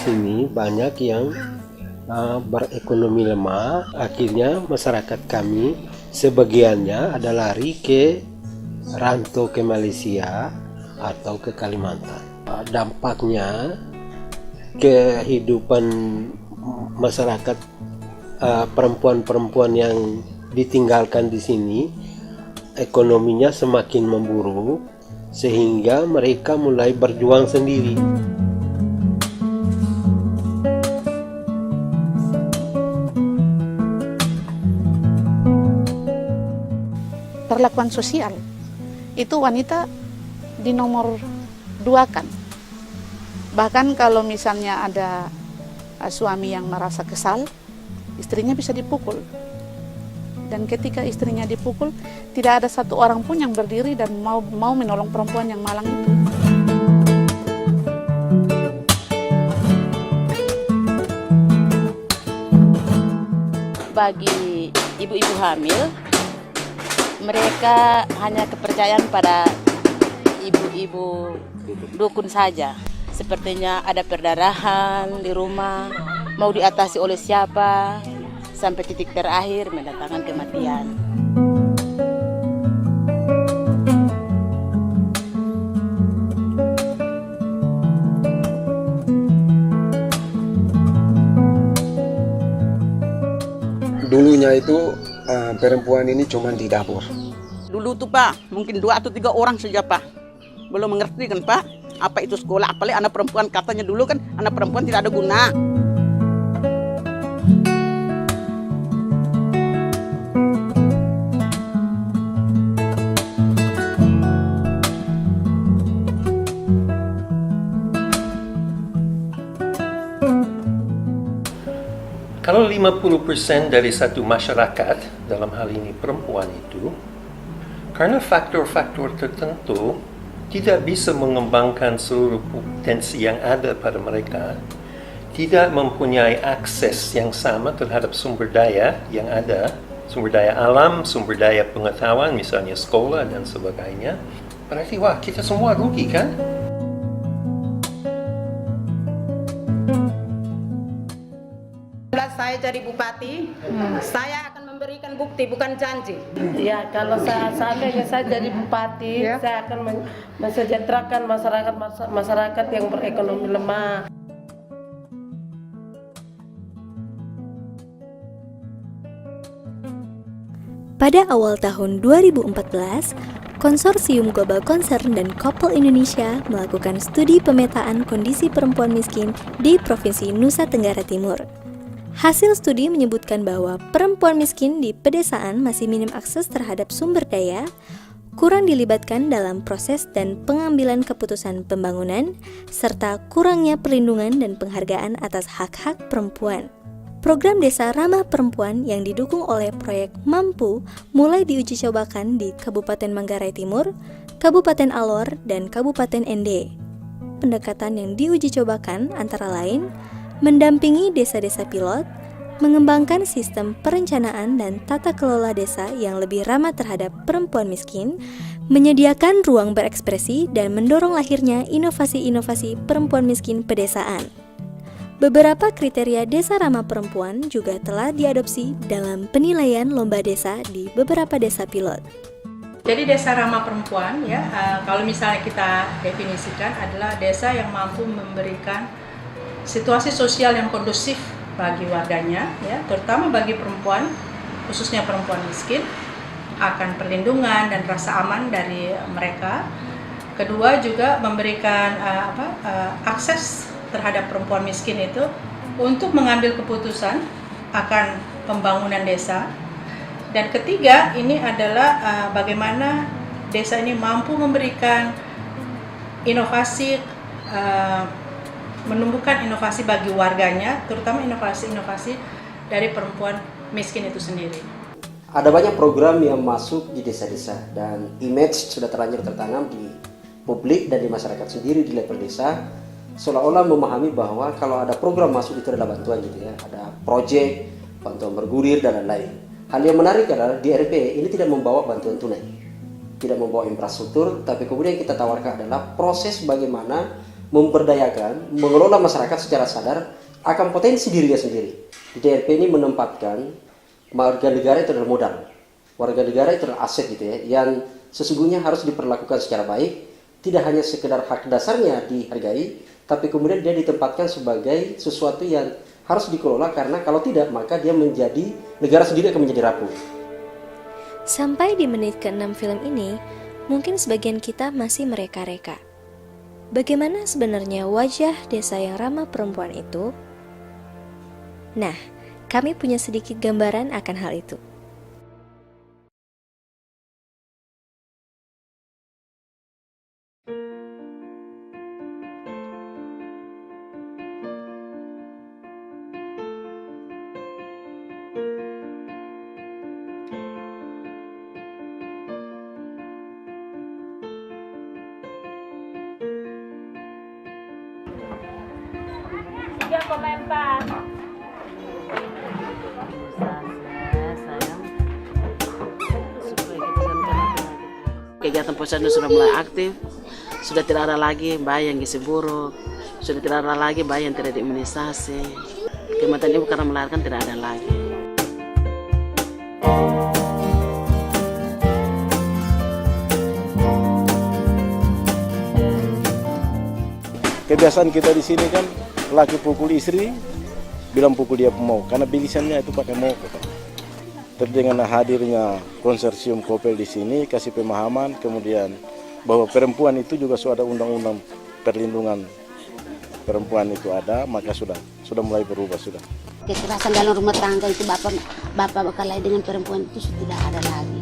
sini banyak yang berekonomi lemah. Akhirnya masyarakat kami sebagiannya ada lari ke rantau ke Malaysia atau ke Kalimantan. Dampaknya kehidupan masyarakat perempuan-perempuan yang ditinggalkan di sini, ekonominya semakin memburuk sehingga mereka mulai berjuang sendiri. Perlakuan sosial itu wanita di nomor 2 kan. Bahkan kalau misalnya ada suami yang merasa kesal, istrinya bisa dipukul. Dan ketika istrinya dipukul, tidak ada satu orang pun yang berdiri dan mau menolong perempuan yang malang itu. Bagi ibu-ibu hamil, mereka hanya kepercayaan pada ibu-ibu dukun saja. Sepertinya ada perdarahan di rumah, mau diatasi oleh siapa, sampai titik terakhir mendatangkan kematian. Dulunya itu perempuan ini cuma di dapur. Dulu tuh Pak, mungkin 2 atau 3 orang saja Pak. Belum mengerti kan Pak, apa itu sekolah, apalagi anak perempuan, katanya dulu kan anak perempuan tidak ada guna. Kalau 50% dari satu masyarakat, dalam hal ini perempuan itu, karena faktor-faktor tertentu tidak bisa mengembangkan seluruh potensi yang ada pada mereka, tidak mempunyai akses yang sama terhadap sumber daya yang ada, sumber daya alam, sumber daya pengetahuan, misalnya sekolah dan sebagainya, berarti wah kita semua rugi kan? Saya jadi bupati, saya akan memberikan bukti, bukan janji. Ya, kalau seandainya saya jadi bupati, saya akan mensejahterakan masyarakat yang berekonomi lemah. Pada awal tahun 2014, Konsorsium Global Concern dan Couple Indonesia melakukan studi pemetaan kondisi perempuan miskin di Provinsi Nusa Tenggara Timur. Hasil studi menyebutkan bahwa perempuan miskin di pedesaan masih minim akses terhadap sumber daya, kurang dilibatkan dalam proses dan pengambilan keputusan pembangunan, serta kurangnya perlindungan dan penghargaan atas hak-hak perempuan. Program Desa Ramah Perempuan yang didukung oleh proyek Mampu mulai diuji cobakan di Kabupaten Manggarai Timur, Kabupaten Alor, dan Kabupaten Ende. Pendekatan yang diuji cobakan antara lain mendampingi desa-desa pilot, mengembangkan sistem perencanaan dan tata kelola desa yang lebih ramah terhadap perempuan miskin, menyediakan ruang berekspresi dan mendorong lahirnya inovasi-inovasi perempuan miskin pedesaan. Beberapa kriteria desa ramah perempuan juga telah diadopsi dalam penilaian lomba desa di beberapa desa pilot. Jadi desa ramah perempuan ya, kalau misalnya kita definisikan adalah desa yang mampu memberikan situasi sosial yang kondusif bagi warganya, ya, terutama bagi perempuan, khususnya perempuan miskin, akan perlindungan dan rasa aman dari mereka. Kedua juga memberikan akses terhadap perempuan miskin itu untuk mengambil keputusan akan pembangunan desa. Dan ketiga ini adalah bagaimana desa ini mampu memberikan inovasi, menumbuhkan inovasi bagi warganya, terutama inovasi-inovasi dari perempuan miskin itu sendiri. Ada banyak program yang masuk di desa-desa dan image sudah terlanjur tertanam di publik dan di masyarakat sendiri di level desa, seolah-olah memahami bahwa kalau ada program masuk itu adalah bantuan gitu ya, ada project, bantuan bergulir dan lain-lain. Hal yang menarik adalah di RP ini tidak membawa bantuan tunai, tidak membawa infrastruktur, tapi kemudian kita tawarkan adalah proses bagaimana memberdayakan, mengelola masyarakat secara sadar akan potensi dirinya sendiri. Di DRP ini menempatkan warga negara itu adalah modal, warga negara itu adalah aset gitu ya, yang sesungguhnya harus diperlakukan secara baik, tidak hanya sekedar hak dasarnya dihargai, tapi kemudian dia ditempatkan sebagai sesuatu yang harus dikelola, karena kalau tidak maka dia menjadi, negara sendiri akan menjadi rapuh. Sampai di menit ke-6 film ini, mungkin sebagian kita masih mereka-reka. Bagaimana sebenarnya wajah desa yang ramah perempuan itu? Nah, kami punya sedikit gambaran akan hal itu. Kegiatan posyandu sudah mulai aktif, sudah tidak ada lagi bayi yang gizi buruk, sudah tidak ada lagi bayi yang tidak diimunisasi. Kematian ibu karena melahirkan tidak ada lagi. Kebiasaan kita di sini kan laki pukul istri, bilang pukul dia mau, karena bilisannya itu pakai moko. Tapi dengan hadirnya konsorsium Kopel di sini kasih pemahaman, kemudian bahwa perempuan itu juga sudah ada undang-undang perlindungan perempuan itu ada, maka sudah mulai berubah sudah. Kekerasan dalam rumah tangga itu bapak berkelahi dengan perempuan itu sudah tidak ada lagi.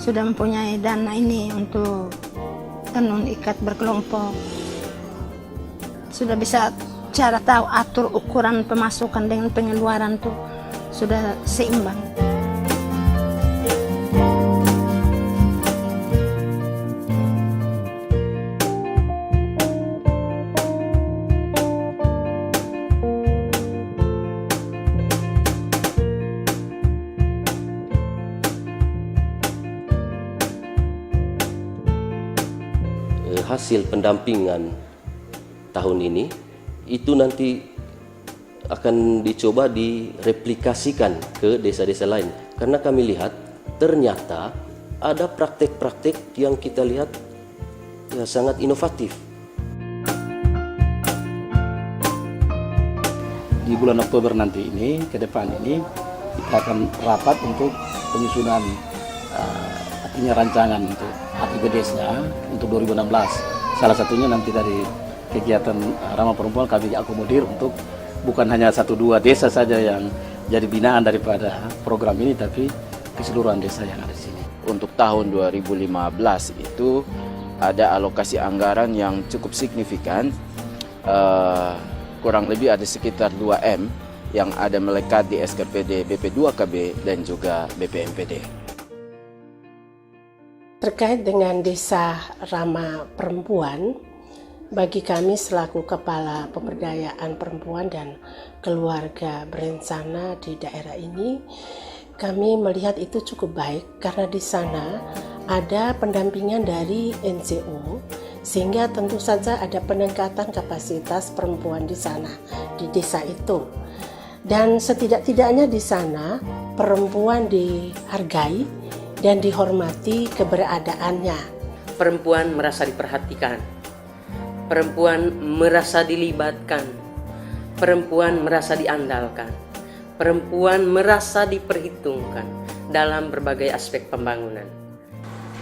Sudah mempunyai dana ini untuk tenun ikat berkelompok. Sudah bisa cara tahu atur ukuran pemasukan dengan pengeluaran tuh sudah seimbang. Hasil pendampingan tahun ini itu nanti akan dicoba direplikasikan ke desa-desa lain, karena kami lihat ternyata ada praktek-praktek yang kita lihat ya sangat inovatif. Di bulan Oktober nanti ini, ke depan ini kita akan rapat untuk penyusunan artinya rancangan untuk APBDes-nya untuk 2016. Salah satunya nanti dari kegiatan ramah perempuan kami akomodir untuk bukan hanya 1-2 desa saja yang jadi binaan daripada program ini, tapi keseluruhan desa yang ada di sini. Untuk tahun 2015 itu ada alokasi anggaran yang cukup signifikan, kurang lebih ada sekitar 2M yang ada melekat di SKPD BP2KB dan juga BPMPD. Terkait dengan desa ramah perempuan, bagi kami selaku Kepala Pemberdayaan Perempuan dan Keluarga Berencana di daerah ini, kami melihat itu cukup baik karena di sana ada pendampingan dari NGO, sehingga tentu saja ada peningkatan kapasitas perempuan di sana, di desa itu. Dan setidak-tidaknya di sana perempuan dihargai dan dihormati keberadaannya. Perempuan merasa diperhatikan, perempuan merasa dilibatkan, perempuan merasa diandalkan, perempuan merasa diperhitungkan dalam berbagai aspek pembangunan.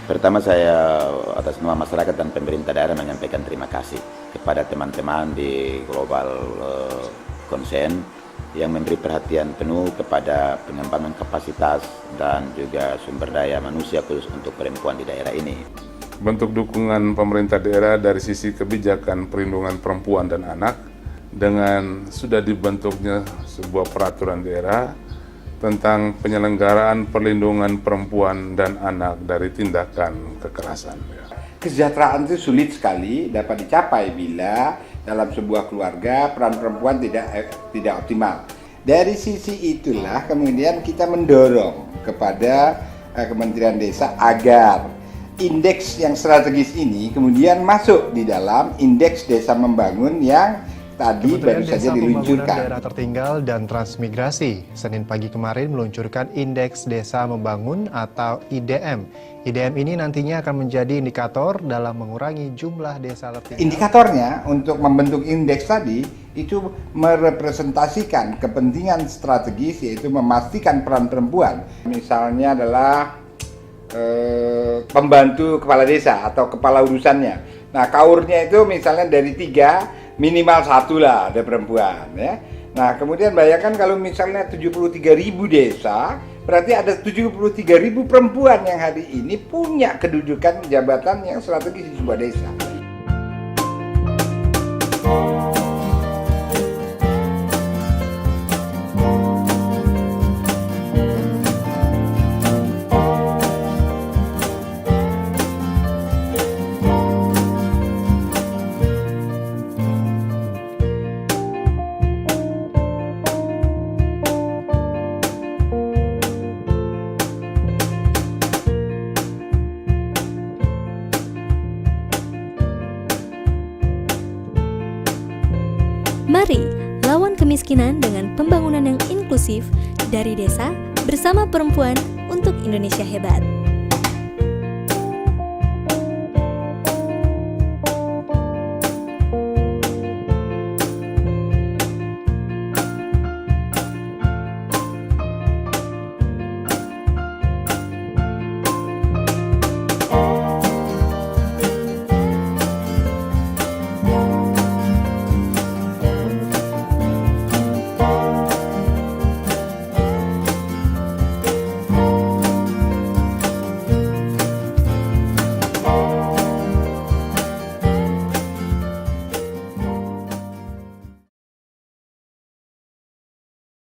Pertama, saya atas nama masyarakat dan pemerintah daerah menyampaikan terima kasih kepada teman-teman di Global Concern yang memberi perhatian penuh kepada pengembangan kapasitas dan juga sumber daya manusia khusus untuk perempuan di daerah ini. Bentuk dukungan pemerintah daerah dari sisi kebijakan perlindungan perempuan dan anak dengan sudah dibentuknya sebuah peraturan daerah, tentang penyelenggaraan perlindungan perempuan dan anak dari tindakan kekerasan. Kesejahteraan itu sulit sekali dapat dicapai bila dalam sebuah keluarga peran perempuan tidak optimal. Dari sisi itulah kemudian kita mendorong kepada Kementerian Desa agar indeks yang strategis ini kemudian masuk di dalam indeks desa membangun yang tadi baru saja diluncurkan. Daerah Tertinggal dan Transmigrasi Senin pagi kemarin meluncurkan Indeks Desa Membangun atau IDM. IDM ini nantinya akan menjadi indikator dalam mengurangi jumlah desa tertinggal. Indikatornya untuk membentuk indeks tadi itu merepresentasikan kepentingan strategis, yaitu memastikan peran perempuan. Misalnya adalah pembantu kepala desa atau kepala urusannya. Nah, kaurnya itu misalnya dari 3 minimal 1 lah ada perempuan ya. Nah, kemudian bayangkan kalau misalnya 73.000 desa, berarti ada 73.000 perempuan yang hari ini punya kedudukan jabatan yang strategis di sebuah desa. Mari lawan kemiskinan dengan pembangunan yang inklusif dari desa bersama perempuan untuk Indonesia hebat.